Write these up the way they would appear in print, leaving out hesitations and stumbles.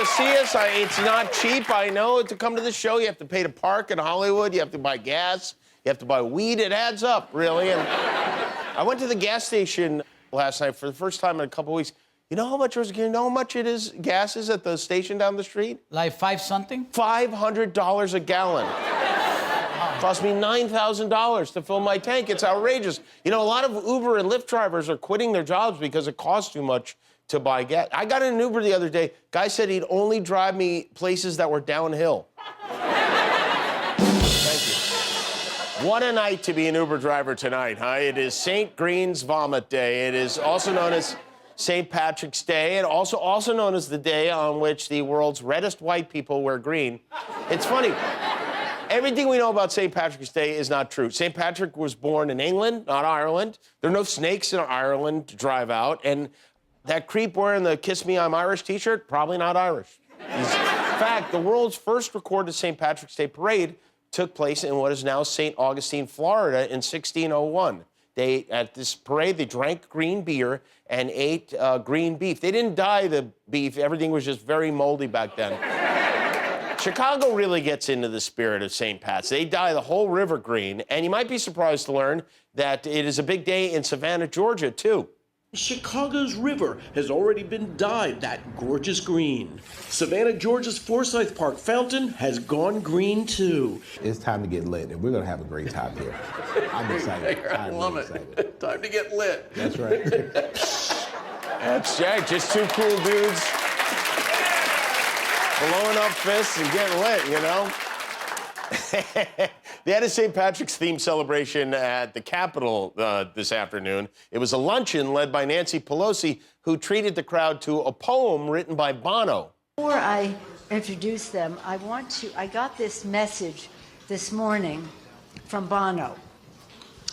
to see us. It's not cheap, I know, to come to the show. You have to pay to park in Hollywood. You have to buy gas. You have to buy weed. It adds up, really. And I went to the gas station last night for the first time in a couple weeks. You know how much it is? Gas is at the station down the street? Like 5 something? $500 a gallon. Cost me $9,000 to fill my tank. It's outrageous. You know, a lot of Uber and Lyft drivers are quitting their jobs because it costs too much to buy gas. I got in an Uber the other day. Guy said he'd only drive me places that were downhill. Thank you. What a night to be an Uber driver tonight, huh? It is St. Green's Vomit Day. It is also known as St. Patrick's Day, and also known as the day on which the world's reddest white people wear green. It's funny. Everything we know about St. Patrick's Day is not true. St. Patrick was born in England, not Ireland. There are no snakes in Ireland to drive out. And that creep wearing the Kiss Me, I'm Irish t-shirt, probably not Irish. In fact, the world's first recorded St. Patrick's Day parade took place in what is now St. Augustine, Florida in 1601. At this parade, they drank green beer and ate green beef. They didn't dye the beef. Everything was just very moldy back then. Chicago really gets into the spirit of St. Pat's. They dye the whole river green, and you might be surprised to learn that it is a big day in Savannah, Georgia, too. Chicago's river has already been dyed that gorgeous green. Savannah, Georgia's Forsyth Park fountain has gone green, too. It's time to get lit, and we're going to have a great time here. I'm excited. I love it. Time to get lit. That's right. That's Jack, just two cool dudes blowing up fists and getting lit, you know? They had a St. Patrick's themed celebration at the Capitol this afternoon. It was a luncheon led by Nancy Pelosi, who treated the crowd to a poem written by Bono. Before I introduce them, I got this message this morning from Bono.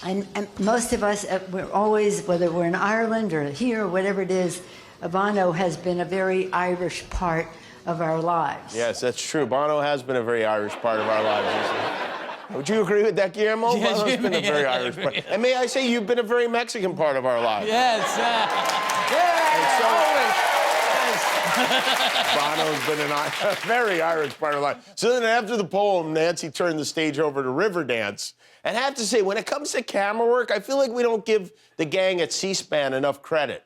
And most of us, we're always, whether we're in Ireland or here or whatever it is, Bono has been a very Irish part of our lives. Yes, that's true. Bono has been a very Irish part of our lives. Would you agree with that, Guillermo? Yes, Bono's been a very Irish part. And may I say, you've been a very Mexican part of our lives. Yes. Bono's been a very Irish part of life. So then after the poem, Nancy turned the stage over to Riverdance. And I have to say, when it comes to camera work, I feel like we don't give the gang at C-SPAN enough credit.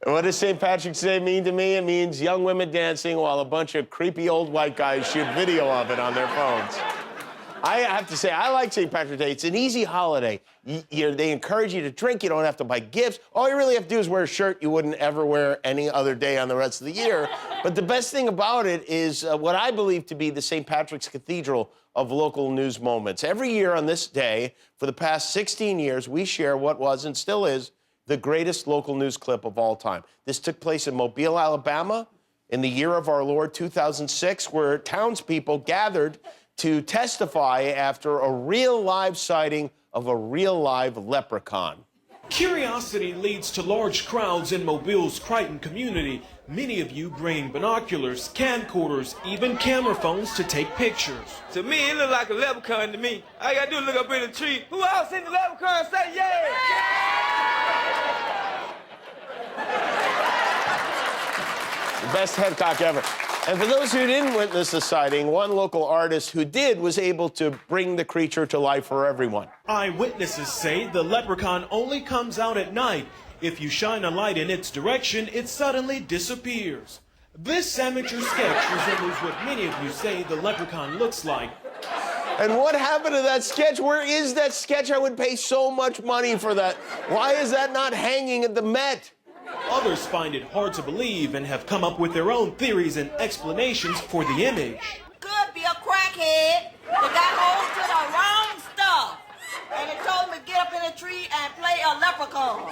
What does St. Patrick's Day mean to me? It means young women dancing while a bunch of creepy old white guys shoot video of it on their phones. I have to say, I like St. Patrick's Day. It's an easy holiday. They encourage you to drink. You don't have to buy gifts. All you really have to do is wear a shirt you wouldn't ever wear any other day on the rest of the year. But the best thing about it is what I believe to be the St. Patrick's Cathedral of local news moments. Every year on this day, for the past 16 years, we share what was and still is the greatest local news clip of all time. This took place in Mobile, Alabama, in the year of our Lord, 2006, where townspeople gathered to testify after a real live sighting of a real live leprechaun. Curiosity leads to large crowds in Mobile's Crichton community. Many of you bring binoculars, camcorders, even camera phones to take pictures. To me, it look like a leprechaun to me. All you gotta do is look up in the tree. Who else seen the leprechaun? Say yeah! The best head cock ever. And for those who didn't witness the sighting, one local artist who did was able to bring the creature to life for everyone. Eyewitnesses say the leprechaun only comes out at night. If you shine a light in its direction, it suddenly disappears. This amateur sketch resembles what many of you say the leprechaun looks like. And what happened to that sketch? Where is that sketch? I would pay so much money for that. Why is that not hanging at the Met? Others find it hard to believe and have come up with their own theories and explanations for the image. Could be a crackhead that got hold to the wrong stuff. And it told him to get up in a tree and play a leprechaun.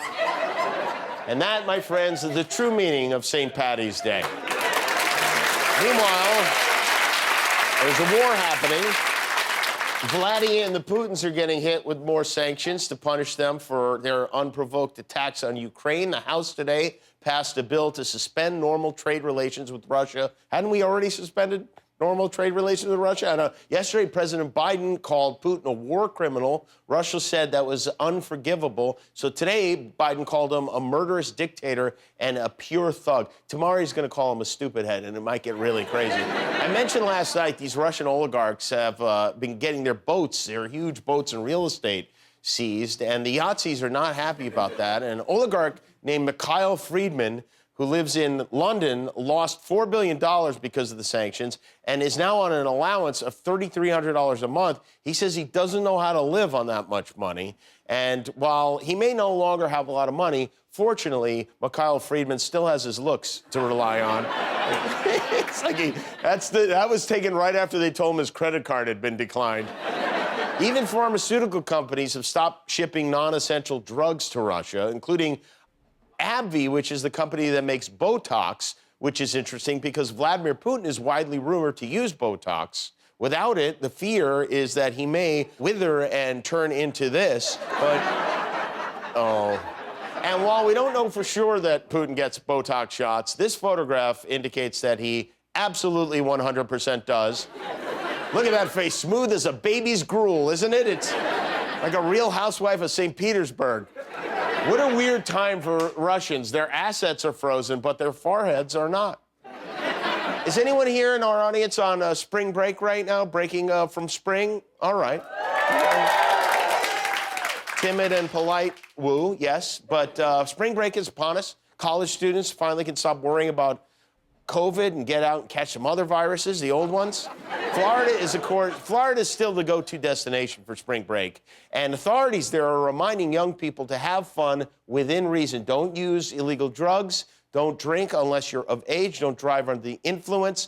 And that, my friends, is the true meaning of St. Paddy's Day. Meanwhile, there's a war happening. Vladimir and the Putins are getting hit with more sanctions to punish them for their unprovoked attacks on Ukraine. The House today passed a bill to suspend normal trade relations with Russia. Hadn't we already suspended normal trade relations with Russia? And, yesterday, President Biden called Putin a war criminal. Russia said that was unforgivable. So today, Biden called him a murderous dictator and a pure thug. Tomorrow, he's going to call him a stupid head, and it might get really crazy. I mentioned last night these Russian oligarchs have been getting their boats, their huge boats and real estate, seized, and the Yahtsees are not happy about that. An oligarch named Mikhail Friedman, who lives in London, lost $4 billion because of the sanctions and is now on an allowance of $3,300 a month. He says he doesn't know how to live on that much money. And while he may no longer have a lot of money, fortunately, Mikhail Friedman still has his looks to rely on. It's like that was taken right after they told him his credit card had been declined. Even pharmaceutical companies have stopped shipping non-essential drugs to Russia, including AbbVie, which is the company that makes Botox, which is interesting because Vladimir Putin is widely rumored to use Botox. Without it, the fear is that he may wither and turn into this, but, oh. And while we don't know for sure that Putin gets Botox shots, this photograph indicates that he absolutely 100% does. Look at that face, smooth as a baby's gruel, isn't it? It's like a real housewife of St. Petersburg. What a weird time for Russians. Their assets are frozen, but their foreheads are not. Is anyone here in our audience on spring break right now, breaking from spring? All right. Timid and polite woo, yes, but spring break is upon us. College students finally can stop worrying about COVID and get out and catch some other viruses, the old ones. Florida is still the go-to destination for spring break. And authorities there are reminding young people to have fun within reason. Don't use illegal drugs. Don't drink unless you're of age. Don't drive under the influence.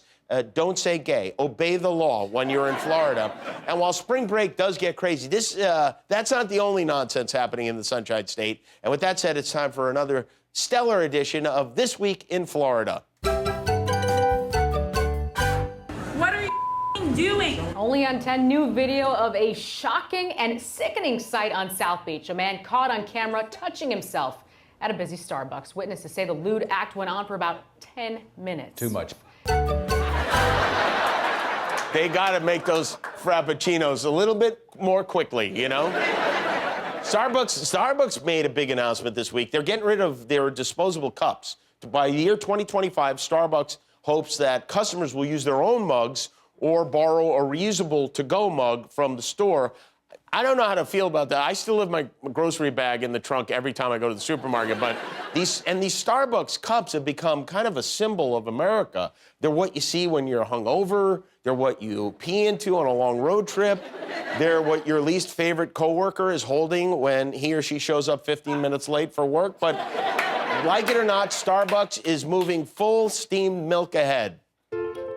Don't say gay. Obey the law when you're in Florida. And while spring break does get crazy, that's not the only nonsense happening in the Sunshine State. And with that said, it's time for another stellar edition of This Week in Florida. Doing? Only on 10, new video of a shocking and sickening sight on South Beach. A man caught on camera touching himself at a busy Starbucks. Witnesses say the lewd act went on for about 10 minutes. Too much. They gotta make those frappuccinos a little bit more quickly, you know? Starbucks made a big announcement this week. They're getting rid of their disposable cups. By the year 2025, Starbucks hopes that customers will use their own mugs or borrow a reusable to-go mug from the store. I don't know how to feel about that. I still have my grocery bag in the trunk every time I go to the supermarket, but these Starbucks cups have become kind of a symbol of America. They're what you see when you're hungover. They're what you pee into on a long road trip. They're what your least favorite coworker is holding when he or she shows up 15 minutes late for work. But like it or not, Starbucks is moving full steam milk ahead.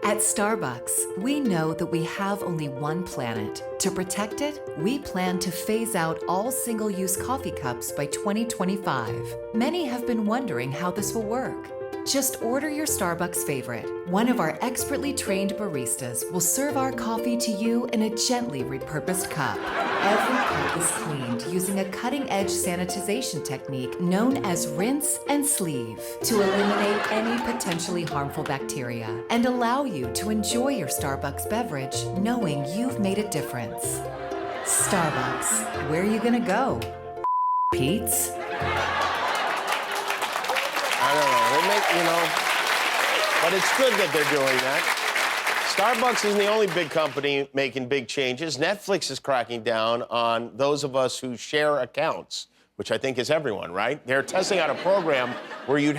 At Starbucks, we know that we have only one planet. To protect it, we plan to phase out all single-use coffee cups by 2025. Many have been wondering how this will work. Just order your Starbucks favorite. One of our expertly trained baristas will serve our coffee to you in a gently repurposed cup. Every cup is cleaned using a cutting-edge sanitization technique known as rinse and sleeve to eliminate any potentially harmful bacteria and allow you to enjoy your Starbucks beverage knowing you've made a difference. Starbucks, where are you gonna go? Pete's? I don't know. But it's good that they're doing that. Starbucks isn't the only big company making big changes. Netflix is cracking down on those of us who share accounts, which I think is everyone, right? They're testing out a program where you'd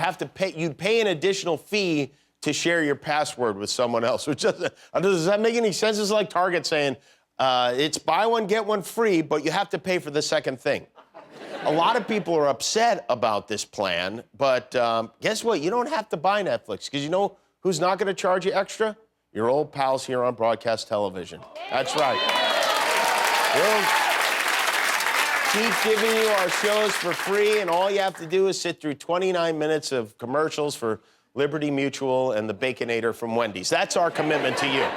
pay an additional fee to share your password with someone else, which does that make any sense? It's like Target saying, it's buy one, get one free, but you have to pay for the second thing. A lot of people are upset about this plan, but guess what? You don't have to buy Netflix, because you know who's not going to charge you extra? Your old pals here on broadcast television. That's right. We'll keep giving you our shows for free, and all you have to do is sit through 29 minutes of commercials for Liberty Mutual and the Baconator from Wendy's. That's our commitment to you.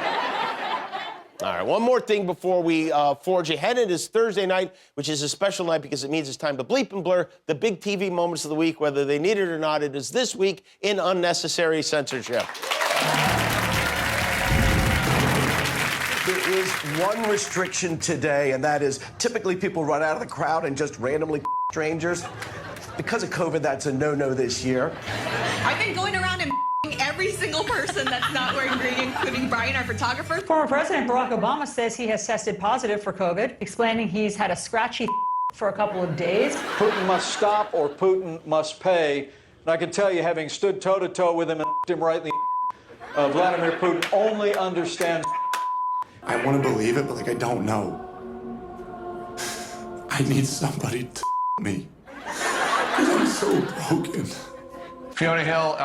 All right, one more thing before we forge ahead. It is Thursday night, which is a special night because it means it's time to bleep and blur the big TV moments of the week, whether they need it or not. It is this week in Unnecessary Censorship. There is one restriction today, and that is typically people run out of the crowd and just randomly strangers. Because of COVID, that's a no-no this year. I've been going around and every single person that's not wearing green, including Brian, our photographer. Former President Barack Obama says he has tested positive for COVID, explaining he's had a scratchy for a couple of days. Putin must stop or Putin must pay. And I can tell you, having stood toe-to-toe with him and him right in the Vladimir Putin only understands. I want to believe it, but I don't know. I need somebody to me. Because I'm so broken. Fiona Hill,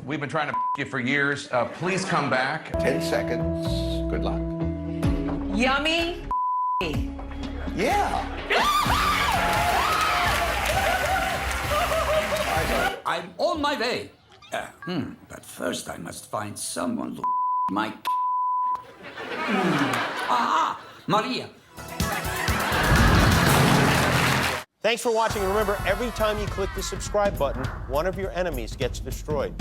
we've been trying to you for years. Please come back. 10 seconds. Good luck. Yummy. Yeah. I'm on my way. But first I must find someone to my. Maria. Thanks for watching. Remember, every time you click the subscribe button, one of your enemies gets destroyed.